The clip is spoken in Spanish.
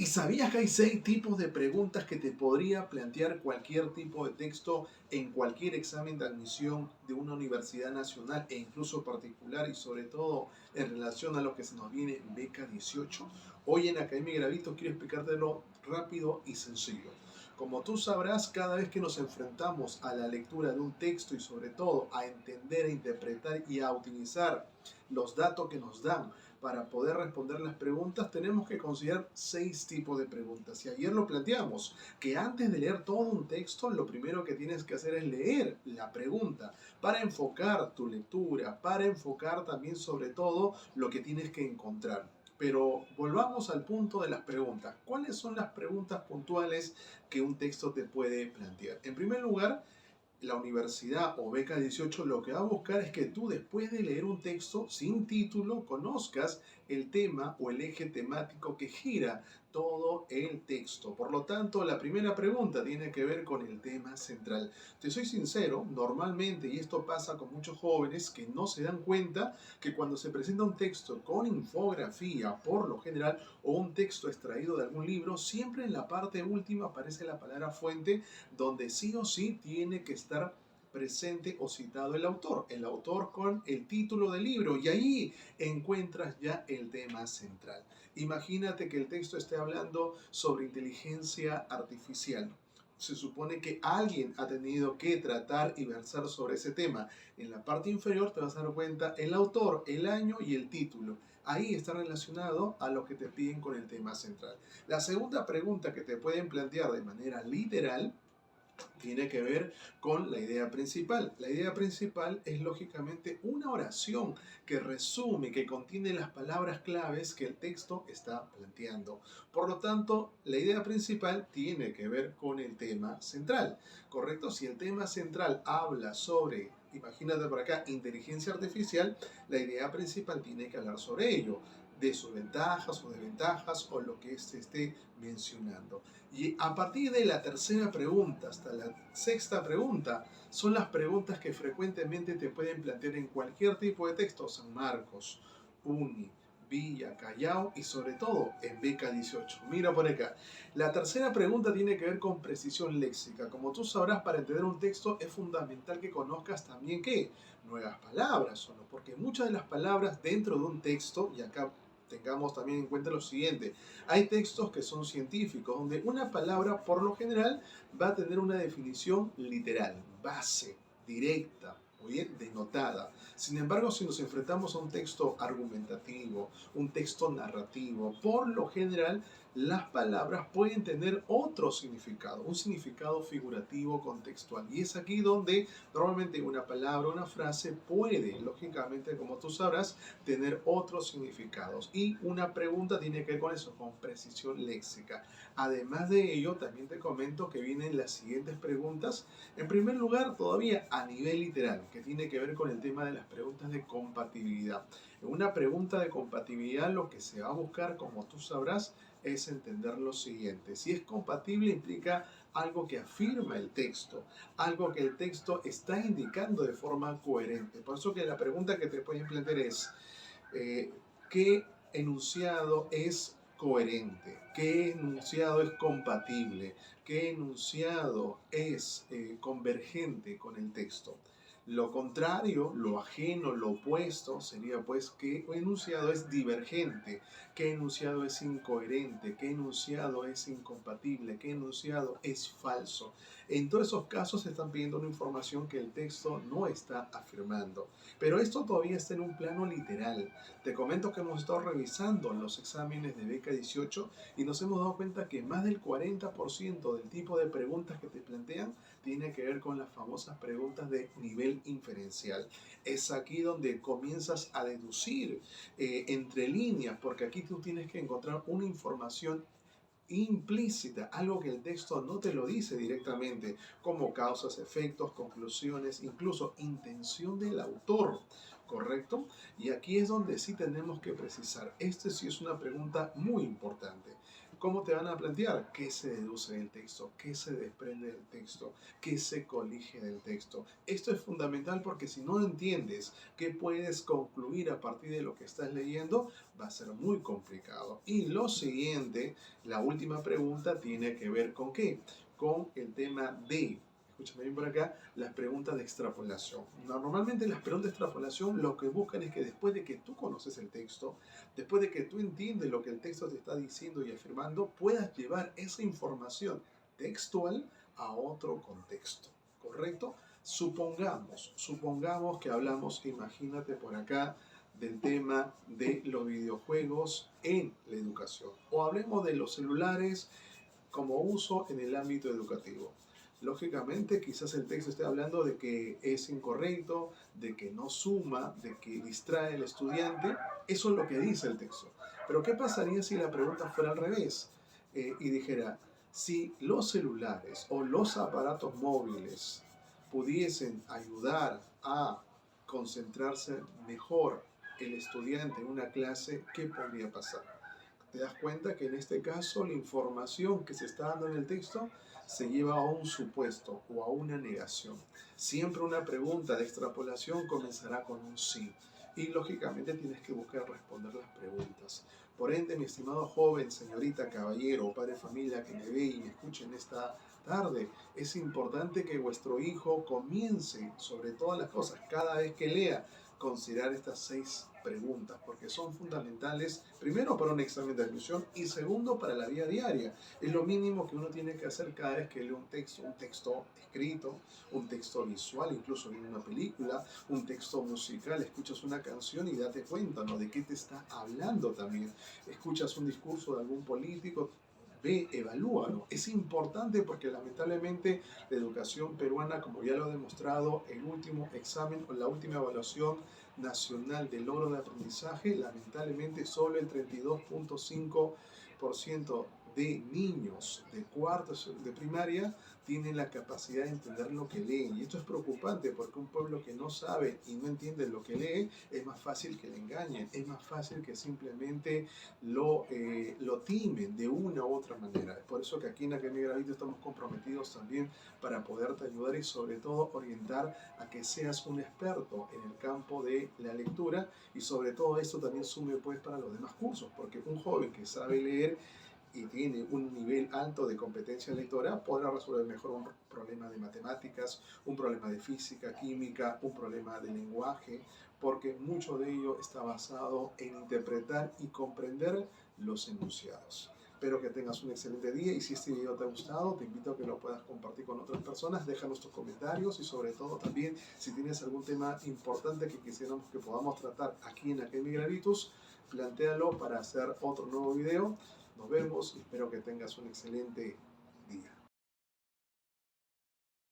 ¿Y sabías que hay 6 tipos de preguntas que te podría plantear cualquier tipo de texto en cualquier examen de admisión de una universidad nacional e incluso particular y sobre todo en relación a lo que se nos viene beca 18? Hoy en Academia Gravito quiero explicártelo rápido y sencillo. Como tú sabrás, cada vez que nos enfrentamos a la lectura de un texto y sobre todo a entender, a interpretar y a utilizar los datos que nos dan para poder responder las preguntas, tenemos que considerar 6 tipos de preguntas. Y ayer lo planteamos, que antes de leer todo un texto, lo primero que tienes que hacer es leer la pregunta para enfocar tu lectura, para enfocar también sobre todo lo que tienes que encontrar. Pero volvamos al punto de las preguntas. ¿Cuáles son las preguntas puntuales que un texto te puede plantear? En primer lugar, la universidad o beca 18 lo que va a buscar es que tú, después de leer un texto sin título, conozcas el tema o el eje temático que gira todo el texto. Por lo tanto, la primera pregunta tiene que ver con el tema central. Te soy sincero, normalmente, y esto pasa con muchos jóvenes que no se dan cuenta que cuando se presenta un texto con infografía, por lo general, o un texto extraído de algún libro, siempre en la parte última aparece la palabra fuente, donde sí o sí tiene que estar presente o citado el autor con el título del libro, y ahí encuentras ya el tema central. Imagínate que el texto esté hablando sobre inteligencia artificial. Se supone que alguien ha tenido que tratar y versar sobre ese tema. En la parte inferior te vas a dar cuenta el autor, el año y el título. Ahí está relacionado a lo que te piden con el tema central. La segunda pregunta que te pueden plantear de manera literal tiene que ver con la idea principal. La idea principal es lógicamente una oración que resume, que contiene las palabras claves que el texto está planteando. Por lo tanto, la idea principal tiene que ver con el tema central, ¿correcto? Si el tema central habla sobre, imagínate por acá, inteligencia artificial, la idea principal tiene que hablar sobre ello, de sus ventajas o desventajas o lo que se esté mencionando. Y a partir de la tercera pregunta hasta la sexta pregunta son las preguntas que frecuentemente te pueden plantear en cualquier tipo de texto: San Marcos, Uni, Villa, Callao y sobre todo en beca 18. Mira por acá. La tercera pregunta tiene que ver con precisión léxica. Como tú sabrás, para entender un texto es fundamental que conozcas también ¿qué? Nuevas palabras, ¿o no? Porque muchas de las palabras dentro de un texto, y acá tengamos también en cuenta lo siguiente: hay textos que son científicos, donde una palabra por lo general va a tener una definición literal, base, directa, o bien denotada. Sin embargo, si nos enfrentamos a un texto argumentativo, un texto narrativo, por lo general las palabras pueden tener otro significado, un significado figurativo contextual. Y es aquí donde normalmente una palabra, una frase puede, lógicamente, como tú sabrás, tener otros significados. Y una pregunta tiene que ver con eso, con precisión léxica. Además de ello, también te comento que vienen las siguientes preguntas. En primer lugar, todavía a nivel literal, que tiene que ver con el tema de las preguntas de compatibilidad. En una pregunta de compatibilidad, lo que se va a buscar, como tú sabrás, es entender lo siguiente: si es compatible, implica algo que afirma el texto, algo que el texto está indicando de forma coherente. Por eso que la pregunta que te pueden plantear es ¿qué enunciado es coherente? ¿Qué enunciado es compatible? ¿Qué enunciado es convergente con el texto? Lo contrario, lo ajeno, lo opuesto, sería pues qué enunciado es divergente, qué enunciado es incoherente, qué enunciado es incompatible, qué enunciado es falso. En todos esos casos se están pidiendo una información que el texto no está afirmando. Pero esto todavía está en un plano literal. Te comento que hemos estado revisando los exámenes de beca 18 y nos hemos dado cuenta que más del 40% del tipo de preguntas que te plantean tiene que ver con las famosas preguntas de nivel inferencial. Es aquí donde comienzas a deducir entre líneas, porque aquí tú tienes que encontrar una información implícita, algo que el texto no te lo dice directamente, como causas, efectos, conclusiones, incluso intención del autor, ¿correcto? Y aquí es donde sí tenemos que precisar. Este sí es una pregunta muy importante. ¿Cómo te van a plantear? ¿Qué se deduce del texto? ¿Qué se desprende del texto? ¿Qué se colige del texto? Esto es fundamental porque si no entiendes qué puedes concluir a partir de lo que estás leyendo, va a ser muy complicado. Y lo siguiente, la última pregunta, tiene que ver con ¿qué? Con el tema de, escúchame bien por acá, las preguntas de extrapolación. Normalmente las preguntas de extrapolación lo que buscan es que después de que tú conoces el texto, después de que tú entiendes lo que el texto te está diciendo y afirmando, puedas llevar esa información textual a otro contexto, ¿correcto? Supongamos que hablamos, imagínate por acá, del tema de los videojuegos en la educación. O hablemos de los celulares como uso en el ámbito educativo. Lógicamente, quizás el texto esté hablando de que es incorrecto, de que no suma, de que distrae al estudiante. Eso es lo que dice el texto. Pero ¿qué pasaría si la pregunta fuera al revés? Y dijera, si los celulares o los aparatos móviles pudiesen ayudar a concentrarse mejor el estudiante en una clase, ¿qué podría pasar? Te das cuenta que en este caso la información que se está dando en el texto se lleva a un supuesto o a una negación. Siempre una pregunta de extrapolación comenzará con un sí. Y lógicamente tienes que buscar responder las preguntas. Por ende, mi estimado joven, señorita, caballero o padre de familia que me ve y me escuche en esta tarde, es importante que vuestro hijo comience, sobre todas las cosas, cada vez que lea, considerar estas 6 preguntas, porque son fundamentales, primero para un examen de admisión y segundo para la vida diaria. Es lo mínimo que uno tiene que hacer cada vez que lee un texto escrito, un texto visual, incluso en una película, un texto musical, escuchas una canción y date cuenta, ¿no?, de qué te está hablando también. Escuchas un discurso de algún político, ve, evalúalo. Es importante porque lamentablemente la educación peruana, como ya lo ha demostrado el último examen o la última evaluación nacional de logro de aprendizaje, lamentablemente solo el 32.5% de niños de cuarto de primaria tienen la capacidad de entender lo que leen. Y esto es preocupante porque un pueblo que no sabe y no entiende lo que lee, es más fácil que le engañen, es más fácil que simplemente lo timen de una u otra manera. Es por eso que aquí en Academia Gravito estamos comprometidos también para poderte ayudar y sobre todo orientar a que seas un experto en el campo de la lectura, y sobre todo esto también sume pues para los demás cursos, porque un joven que sabe leer y tiene un nivel alto de competencia lectora podrá resolver mejor un problema de matemáticas, un problema de física, química, un problema de lenguaje, porque mucho de ello está basado en interpretar y comprender los enunciados. Espero que tengas un excelente día y si este video te ha gustado, te invito a que lo puedas compartir con otras personas. Déjanos tus comentarios y sobre todo también si tienes algún tema importante que quisiéramos que podamos tratar aquí en Academia Gravitus, plantéalo para hacer otro nuevo video. Nos vemos y espero que tengas un excelente día.